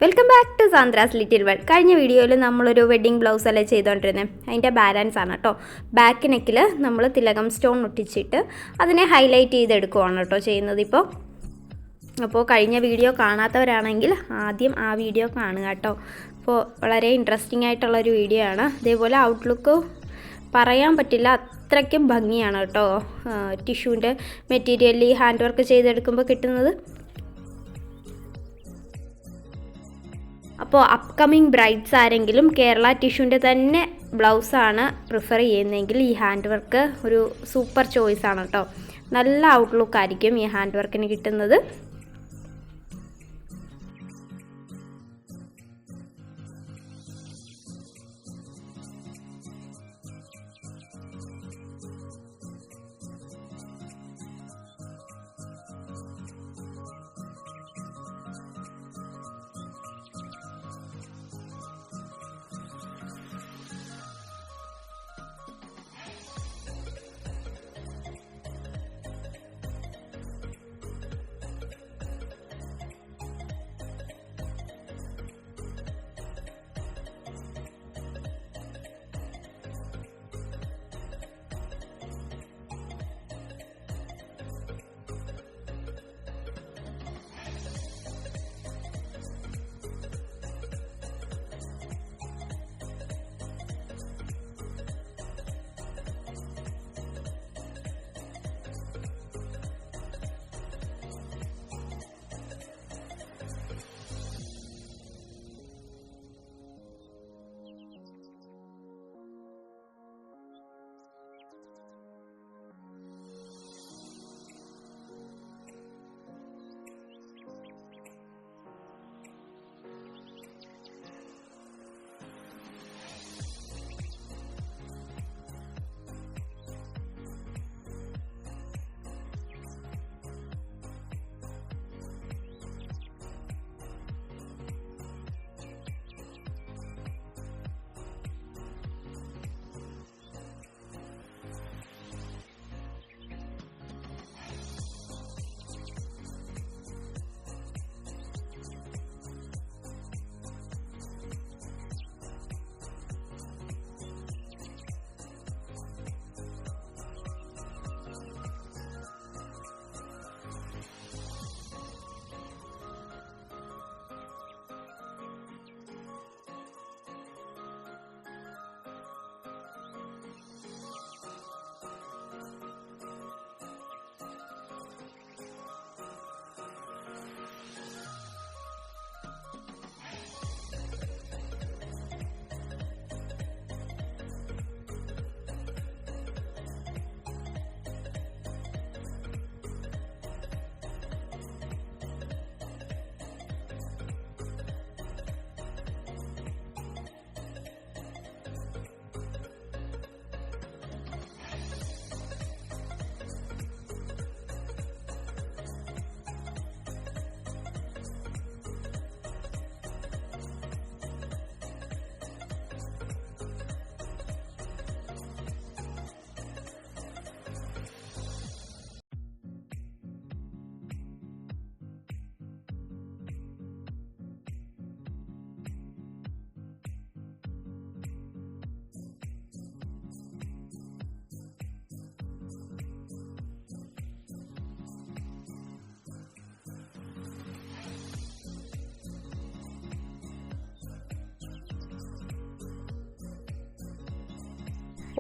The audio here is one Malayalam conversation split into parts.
Welcome back to Sandra's little world. കഴിഞ്ഞ വീഡിയോയിൽ നമ്മളൊരു വെഡ്ഡിങ് ബ്ലൗസ് അല്ലേ ചെയ്തുകൊണ്ടിരുന്നത്. അതിൻ്റെ ബാലൻസ് ആണ് കേട്ടോ. ബാക്ക് നെക്കിൽ നമ്മൾ തിലകം സ്റ്റോൺ ഒട്ടിച്ചിട്ട് അതിനെ ഹൈലൈറ്റ് ചെയ്തെടുക്കുവാണ് കേട്ടോ ചെയ്യുന്നത് ഇപ്പോൾ. അപ്പോൾ കഴിഞ്ഞ വീഡിയോ കാണാത്തവരാണെങ്കിൽ ആദ്യം ആ വീഡിയോ കാണുക കേട്ടോ. അപ്പോൾ വളരെ ഇൻട്രസ്റ്റിംഗ് ആയിട്ടുള്ളൊരു വീഡിയോ ആണ്. അതേപോലെ ഔട്ട്ലുക്ക് പറയാൻ പറ്റില്ല, അത്രയ്ക്കും ഭംഗിയാണ് കേട്ടോ. ടിഷ്യൂൻ്റെ മെറ്റീരിയലിൽ ഹാൻഡ് വർക്ക് ചെയ്തെടുക്കുമ്പോൾ കിട്ടുന്നത്. അപ്പോൾ അപ്കമിങ് ബ്രൈഡ്സ് ആരെങ്കിലും കേരള ടിഷ്യൂൻ്റെ തന്നെ ബ്ലൗസാണ് പ്രിഫർ ചെയ്യുന്നതെങ്കിൽ ഈ ഹാൻഡ് വർക്ക് ഒരു സൂപ്പർ ചോയ്സാണ് കേട്ടോ. നല്ല ഔട്ട്ലുക്ക് ആയിരിക്കും ഈ ഹാൻഡ് വർക്കിന് കിട്ടുന്നത്.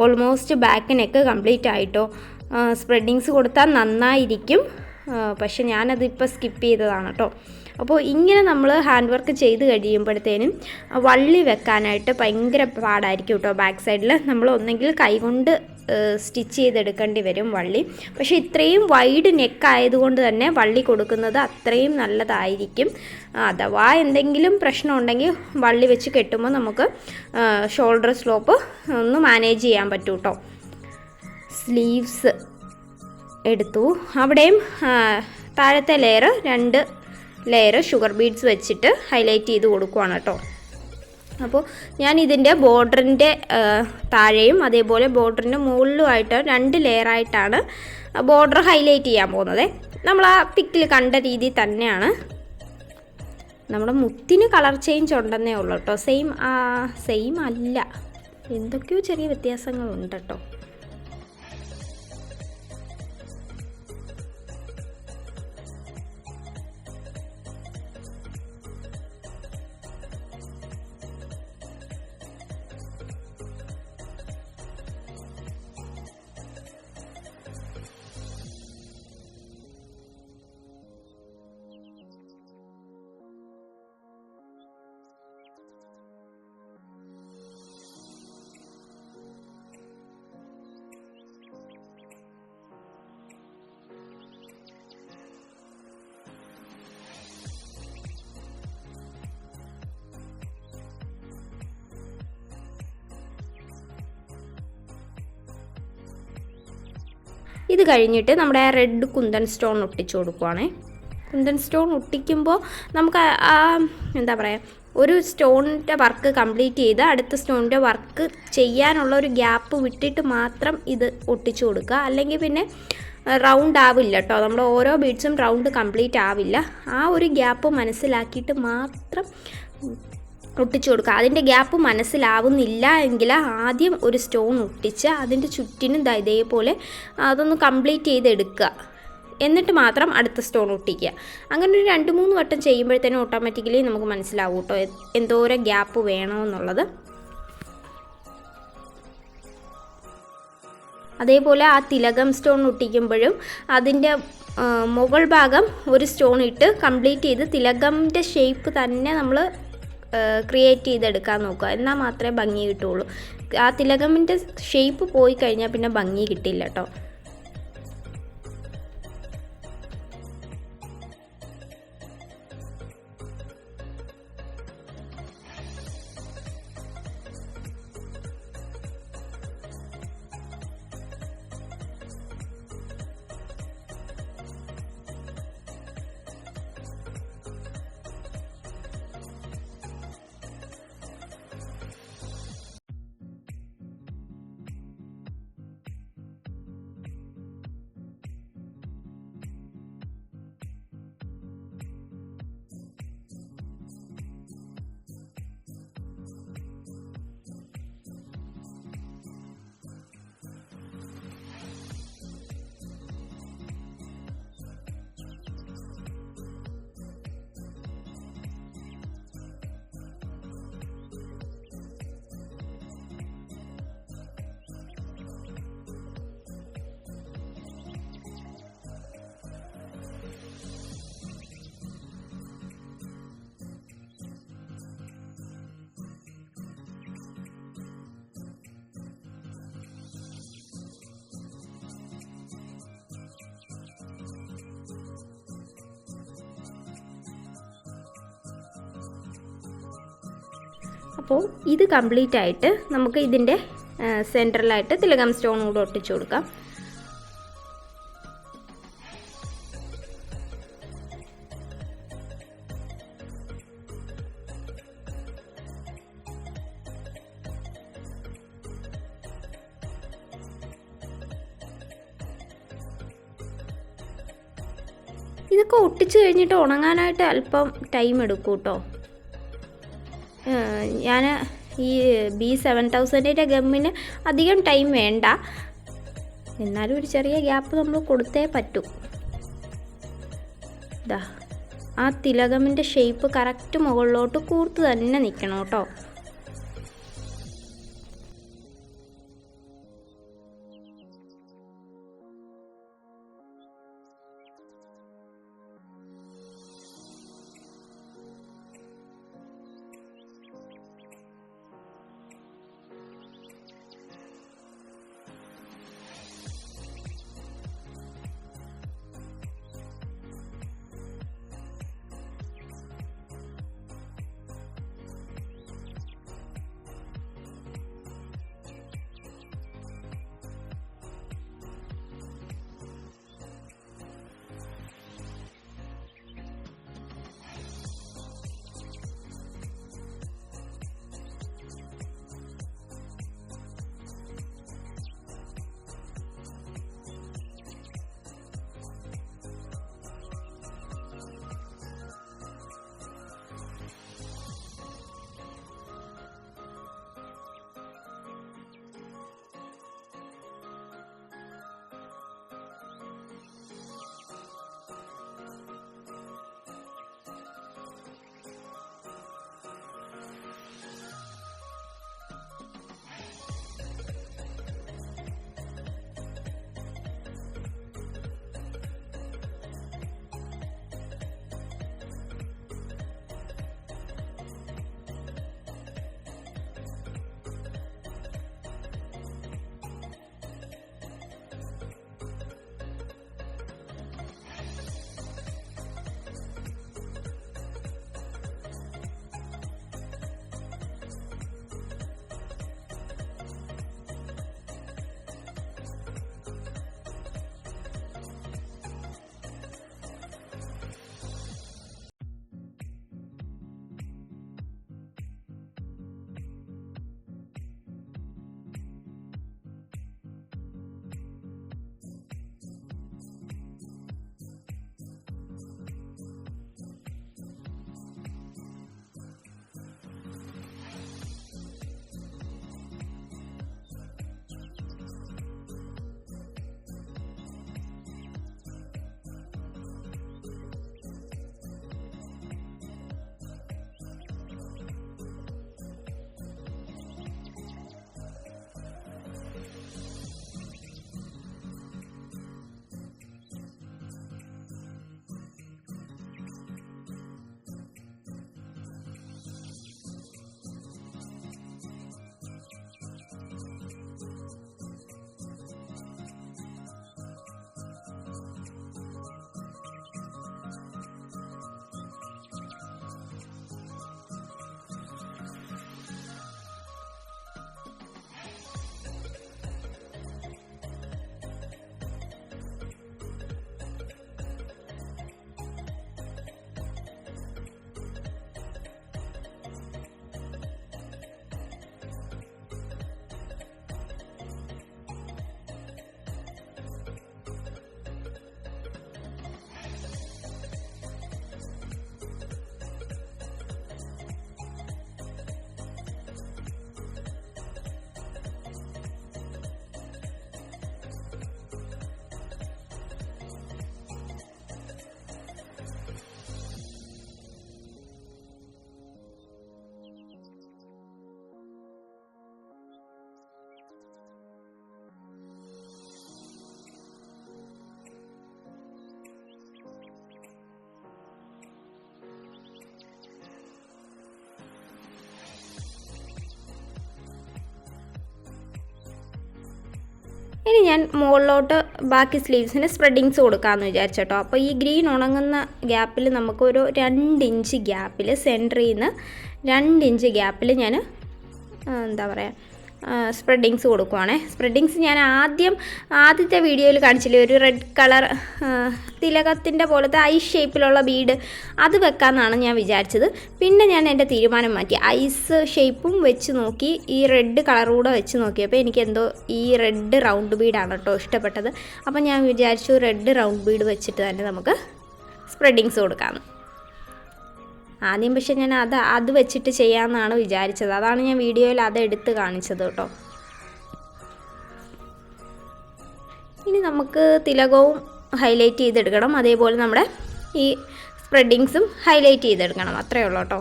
ഓൾമോസ്റ്റ് ബാക്ക് നെക്ക് കംപ്ലീറ്റ് ആയിട്ടോ. സ്പ്രെഡിങ്സ് കൊടുത്താൽ നന്നായിരിക്കും, പക്ഷെ ഞാനതിപ്പോൾ സ്കിപ്പ് ചെയ്തതാണ് കേട്ടോ. അപ്പോൾ ഇങ്ങനെ നമ്മൾ ഹാൻഡ് വർക്ക് ചെയ്ത് കഴിയുമ്പോഴത്തേനും വള്ളി വെക്കാനായിട്ട് ഭയങ്കര പാടായിരിക്കും കേട്ടോ. ബാക്ക് സൈഡിൽ നമ്മൾ ഒന്നെങ്കിൽ കൈകൊണ്ട് സ്റ്റിച്ച് ചെയ്തെടുക്കേണ്ടി വരും വള്ളി. പക്ഷേ ഇത്രയും വൈഡ് നെക്ക് ആയതുകൊണ്ട് തന്നെ വള്ളി കൊടുക്കുന്നത് അത്രയും നല്ലതായിരിക്കും. അഥവാ എന്തെങ്കിലും പ്രശ്നം ഉണ്ടെങ്കിൽ വള്ളി വെച്ച് കെട്ടുമ്പോൾ നമുക്ക് ഷോൾഡർ സ്ലോപ്പ് ഒന്ന് മാനേജ് ചെയ്യാൻ പറ്റും കേട്ടോ. സ്ലീവ്സ് എടുത്തു. അവിടെയും താഴത്തെ ലെയർ 2 ലെയർ ഷുഗർ ബീഡ്സ് വെച്ചിട്ട് ഹൈലൈറ്റ് ചെയ്ത് കൊടുക്കുവാണ് കേട്ടോ. അപ്പോൾ ഞാൻ ഇതിൻ്റെ ബോർഡറിൻ്റെ താഴെയും അതേപോലെ ബോർഡറിൻ്റെ മുകളിലുമായിട്ട് 2 ലെയറായിട്ടാണ് ബോർഡർ ഹൈലൈറ്റ് ചെയ്യാൻ പോകുന്നത്. നമ്മൾ ആ പിക്കിൽ കണ്ട രീതി തന്നെയാണ് നമ്മുടെ മുത്തിന് കളർ ചേഞ്ച് ഉണ്ടെന്നേ ഉള്ളൂ കേട്ടോ. സെയിം അല്ല, എന്തൊക്കെയോ ചെറിയ വ്യത്യാസങ്ങളുണ്ട് കേട്ടോ. ഇത് കഴിഞ്ഞിട്ട് നമ്മുടെ റെഡ് കുന്തൻ സ്റ്റോൺ ഒട്ടിച്ചു കൊടുക്കുവാണേ. കുന്തൻ സ്റ്റോൺ ഒട്ടിക്കുമ്പോൾ നമുക്ക് എന്താ പറയുക, ഒരു സ്റ്റോണിൻ്റെ വർക്ക് കംപ്ലീറ്റ് ചെയ്ത് അടുത്ത സ്റ്റോണിൻ്റെ വർക്ക് ചെയ്യാനുള്ള ഒരു ഗ്യാപ്പ് വിട്ടിട്ട് മാത്രം ഇത് ഒട്ടിച്ചു കൊടുക്കുക. അല്ലെങ്കിൽ പിന്നെ റൗണ്ട് ആവില്ല കേട്ടോ, നമ്മുടെ ഓരോ ബീഡ്സും റൗണ്ട് കംപ്ലീറ്റ് ആവില്ല. ആ ഒരു ഗ്യാപ്പ് മനസ്സിലാക്കിയിട്ട് മാത്രം ഒട്ടിച്ചു കൊടുക്കുക. അതിൻ്റെ ഗ്യാപ്പ് മനസ്സിലാവുന്നില്ല എങ്കിൽ ആദ്യം ഒരു സ്റ്റോൺ ഒട്ടിച്ച് അതിൻ്റെ ചുറ്റിനും ഇതേപോലെ അതൊന്ന് കംപ്ലീറ്റ് ചെയ്തെടുക്കുക. എന്നിട്ട് മാത്രം അടുത്ത സ്റ്റോൺ ഒട്ടിക്കുക. അങ്ങനെ ഒരു 2-3 വട്ടം ചെയ്യുമ്പോഴത്തേനും ഓട്ടോമാറ്റിക്കലി നമുക്ക് മനസ്സിലാവും കേട്ടോ എന്തോരം ഗ്യാപ്പ് വേണമെന്നുള്ളത്. അതേപോലെ ആ തിലകം സ്റ്റോൺ ഒട്ടിക്കുമ്പോഴും അതിൻ്റെ മുകൾ ഭാഗം ഒരു സ്റ്റോൺ ഇട്ട് കംപ്ലീറ്റ് ചെയ്ത് തിലകത്തിൻ്റെ ഷേപ്പ് തന്നെ നമ്മൾ ക്രിയേറ്റ് ചെയ്തെടുക്കാൻ നോക്കുക. എന്നാൽ മാത്രമേ ഭംഗി കിട്ടുള്ളൂ. ആ തിലകത്തിൻ്റെ ഷേപ്പ് പോയി കഴിഞ്ഞാൽ പിന്നെ ഭംഗി കിട്ടില്ല കേട്ടോ. അപ്പോൾ ഇത് കംപ്ലീറ്റ് ആയിട്ട് നമുക്ക് ഇതിൻ്റെ സെൻറ്ററിലായിട്ട് തിലകം സ്റ്റോൺ കൂടെ ഒട്ടിച്ചു കൊടുക്കാം. ഇതൊക്കെ ഒട്ടിച്ച് കഴിഞ്ഞിട്ട് ഉണങ്ങാനായിട്ട് അല്പം ടൈം എടുക്കും കേട്ടോ. ഞാൻ ഈ B7000ൻ്റെ ഗമ്മിന് അധികം ടൈം വേണ്ട, എന്നാലും ഒരു ചെറിയ ഗ്യാപ്പ് നമ്മൾ കൊടുത്തേ പറ്റൂ. ഇതാ ആ തിലകമിൻ്റെ ഷേപ്പ് കറക്റ്റ് മുകളിലോട്ട് കൂർത്ത് തന്നെ നിൽക്കണം കേട്ടോ. ഇനി ഞാൻ മുകളിലോട്ട് ബാക്കി സ്ലീവ്സിന് സ്പ്രെഡിങ്സ് കൊടുക്കാമെന്ന് വിചാരിച്ചോട്ടോ. അപ്പോൾ ഈ ഗ്രീൻ ഉണങ്ങുന്ന ഗ്യാപ്പിൽ നമുക്കൊരു 2 ഇഞ്ച് ഗ്യാപ്പിൽ, സെൻറ്ററിൽ നിന്ന് 2 ഇഞ്ച് ഗ്യാപ്പിൽ ഞാൻ എന്താ പറയുക സ്പ്രെഡിങ്സ് കൊടുക്കുവാണേ. സ്പ്രെഡിങ്സ് ഞാൻ ആദ്യത്തെ വീഡിയോയിൽ കാണിച്ചില്ലേ, ഒരു റെഡ് കളർ തിലകത്തിൻ്റെ പോലത്തെ ഐസ് ഷേപ്പിലുള്ള ബീഡ്, അത് വെക്കാമെന്നാണ് ഞാൻ വിചാരിച്ചത്. പിന്നെ ഞാൻ എൻ്റെ തീരുമാനം മാറ്റി, ഐസ് ഷേപ്പും വെച്ച് നോക്കി, ഈ റെഡ് കളർ കൂടെ വെച്ച് നോക്കിയപ്പോൾ എനിക്കെന്തോ ഈ റെഡ് റൗണ്ട് ബീഡാണ് കേട്ടോ ഇഷ്ടപ്പെട്ടത്. അപ്പോൾ ഞാൻ വിചാരിച്ചു റെഡ് റൗണ്ട് ബീഡ് വെച്ചിട്ട് തന്നെ നമുക്ക് സ്പ്രെഡിങ്സ് കൊടുക്കാമെന്ന്. ആദ്യം പക്ഷേ ഞാൻ അത് വെച്ചിട്ട് ചെയ്യാമെന്നാണ് വിചാരിച്ചത്. അതാണ് ഞാൻ വീഡിയോയിൽ അത് എടുത്ത് കാണിച്ചത് കേട്ടോ. ഇനി നമുക്ക് തിലകവും ഹൈലൈറ്റ് ചെയ്തെടുക്കണം, അതേപോലെ നമ്മുടെ ഈ സ്പ്രെഡിങ്സും ഹൈലൈറ്റ് ചെയ്തെടുക്കണം. അത്രയേ ഉള്ളൂ കേട്ടോ.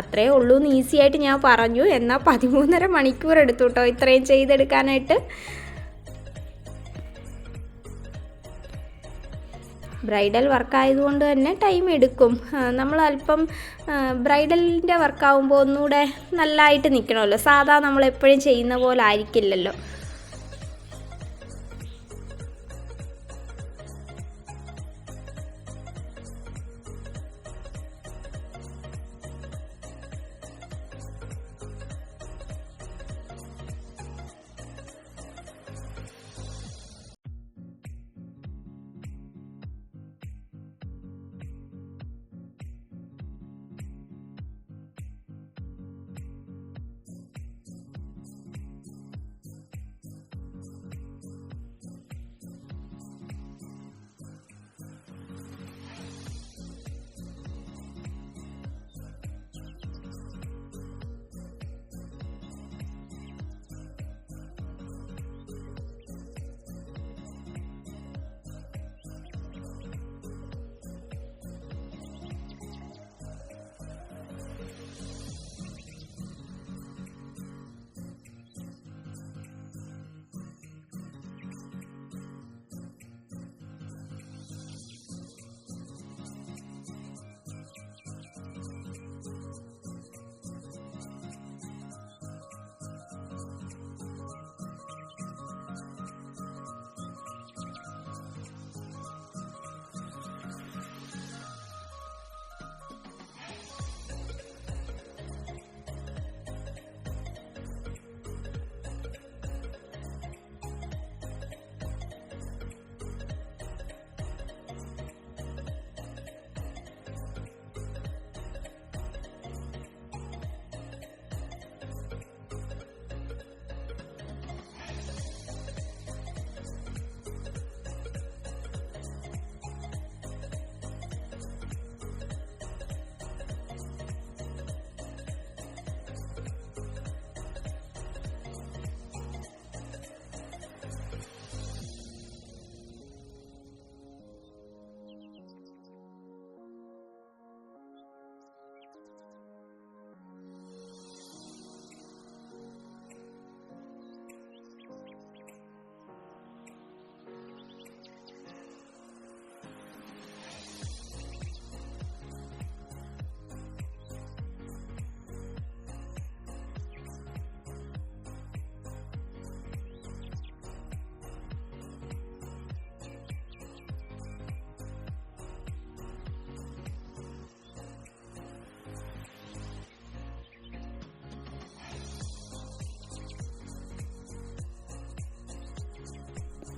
അത്രയേ ഉള്ളൂ എന്ന് ഈസി ആയിട്ട് ഞാൻ പറഞ്ഞു, എന്നാൽ 13.5 മണിക്കൂർ എടുത്തു കേട്ടോ ഇത്രയും ചെയ്തെടുക്കാനായിട്ട്. ബ്രൈഡൽ വർക്കായതുകൊണ്ട് തന്നെ ടൈം എടുക്കും. നമ്മൾ അല്പം ബ്രൈഡലിൻ്റെ വർക്കാവുമ്പോൾ ഒന്നുകൂടെ നല്ലതായിട്ട് നിൽക്കണമല്ലോ, സാധാ നമ്മളെപ്പോഴും ചെയ്യുന്ന പോലെ ആയിരിക്കില്ലല്ലോ.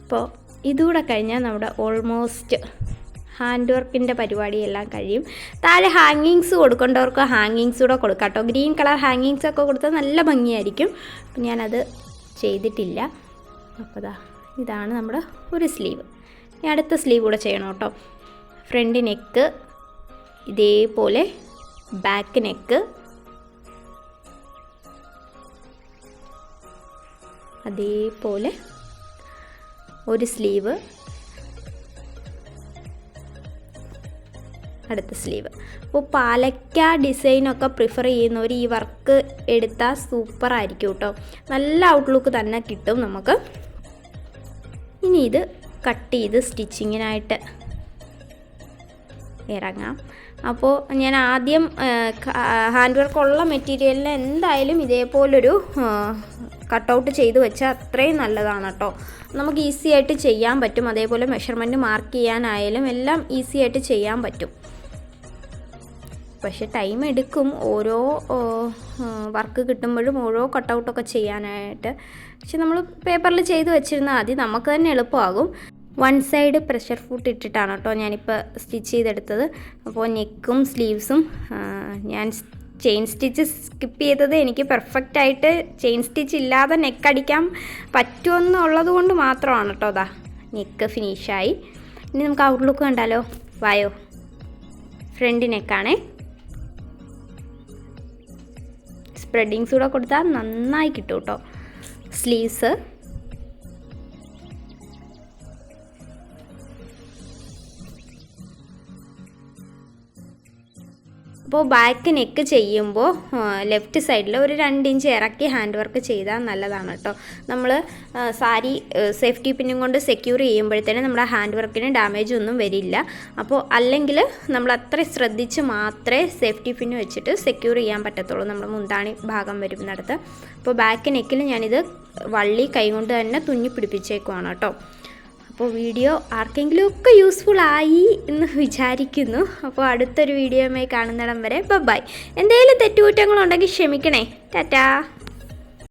അപ്പോൾ ഇതുകൂടെ കഴിഞ്ഞാൽ നമ്മുടെ ഓൾമോസ്റ്റ് ഹാൻഡ് വർക്കിൻ്റെ പരിപാടിയെല്ലാം കഴിയും. താഴെ ഹാങ്ങിങ്സ് കൊടുക്കേണ്ടവർക്ക് ഹാങ്ങിങ്സ് കൂടെ കൊടുക്കാം കേട്ടോ. ഗ്രീൻ കളർ ഹാങ്ങിങ്സ് ഒക്കെ കൊടുത്താൽ നല്ല ഭംഗിയായിരിക്കും. അപ്പം ഞാനത് ചെയ്തിട്ടില്ല. അപ്പോൾ ഇതാണ് നമ്മുടെ ഒരു സ്ലീവ്. ഇനി അടുത്ത സ്ലീവ് കൂടെ ചെയ്യണം കേട്ടോ. ഫ്രണ്ട് നെക്ക് ഇതേപോലെ, ബാക്ക് നെക്ക് അതേപോലെ, ഒരു സ്ലീവ്, അടുത്ത സ്ലീവ്. അപ്പോൾ പാലക്ക ഡിസൈനൊക്കെ പ്രിഫർ ചെയ്യുന്നവർ ഈ വർക്ക് എടുത്താൽ സൂപ്പറായിരിക്കും കേട്ടോ. നല്ല ഔട്ട്ലുക്ക് തന്നെ കിട്ടും നമുക്ക്. ഇനി ഇത് കട്ട് ചെയ്ത് സ്റ്റിച്ചിങ്ങിനായിട്ട് ഇറങ്ങാം. അപ്പോൾ ഞാൻ ആദ്യം ഹാൻഡ് വർക്കുള്ള മെറ്റീരിയലിന് എന്തായാലും ഇതേപോലൊരു കട്ടൗട്ട് ചെയ്ത് വെച്ചാൽ അത്രയും നല്ലതാണ് കേട്ടോ. നമുക്ക് ഈസി ആയിട്ട് ചെയ്യാൻ പറ്റും. അതേപോലെ മെഷർമെൻറ്റ് മാർക്ക് ചെയ്യാനായാലും എല്ലാം ഈസി ആയിട്ട് ചെയ്യാൻ പറ്റും. പക്ഷേ ടൈം എടുക്കും ഓരോ വർക്ക് കിട്ടുമ്പോഴും ഓരോ കട്ടൗട്ടൊക്കെ ചെയ്യാനായിട്ട്. പക്ഷെ നമ്മൾ പേപ്പറിൽ ചെയ്ത് വെച്ചിരുന്നാൽ മതി, നമുക്ക് തന്നെ എളുപ്പമാകും. 1 സൈഡ് പ്രഷർ ഫുട്ട് ഇട്ടിട്ടാണ് കേട്ടോ ഞാനിപ്പോൾ സ്റ്റിച്ച് ചെയ്തെടുത്തത്. അപ്പോൾ നെക്കും സ്ലീവ്സും ഞാൻ ചെയിൻ സ്റ്റിച്ച് സ്കിപ്പ് ചെയ്തത് എനിക്ക് പെർഫെക്റ്റായിട്ട് ചെയിൻ സ്റ്റിച്ച് ഇല്ലാതെ നെക്ക് അടിക്കാൻ പറ്റുമെന്നുള്ളത് കൊണ്ട് മാത്രമാണ് കേട്ടോ. അതാ നെക്ക് ഫിനിഷായി. ഇനി നമുക്ക് ഔട്ട്ലുക്ക് കണ്ടാലോ? വായോ. ഫ്രണ്ട് നെക്കാണേ. സ്പ്രെഡിങ്സ് കൂടെ കൊടുത്താൽ നന്നായി കിട്ടും കേട്ടോ. സ്ലീവ്സ് അപ്പോൾ ബാക്ക് നെക്ക് ചെയ്യുമ്പോൾ ലെഫ്റ്റ് സൈഡിൽ ഒരു 2 ഇഞ്ച് ഇറക്കി ഹാൻഡ് വർക്ക് ചെയ്താൽ നല്ലതാണ് കേട്ടോ. നമ്മൾ സാരി സേഫ്റ്റി പിന്നും കൊണ്ട് സെക്യൂർ ചെയ്യുമ്പോഴത്തേനും നമ്മുടെ ഹാൻഡ് വർക്കിന് ഡാമേജ് ഒന്നും വരില്ല. അപ്പോൾ അല്ലെങ്കിൽ നമ്മൾ അത്ര ശ്രദ്ധിച്ച് മാത്രമേ സേഫ്റ്റി പിന്ന് വെച്ചിട്ട് സെക്യൂർ ചെയ്യാൻ പറ്റത്തുള്ളൂ നമ്മുടെ മുന്താണി ഭാഗം വരുന്നിടത്ത്. അപ്പോൾ ബാക്ക് നെക്കിൽ ഞാനിത് വള്ളി കൈകൊണ്ട് തന്നെ തുന്നി പിടിപ്പിച്ചേക്കുവാണ് കേട്ടോ. അപ്പോൾ വീഡിയോ ആർക്കെങ്കിലും ഒക്കെ യൂസ്ഫുൾ ആയി എന്ന് വിചാരിക്കുന്നു. അപ്പോൾ അടുത്തൊരു വീഡിയോയുമായി കാണുന്നിടം വരെ ബൈ. എന്തെങ്കിലും തെറ്റുകുറ്റങ്ങളുണ്ടെങ്കിൽ ക്ഷമിക്കണേ. ടാറ്റാ.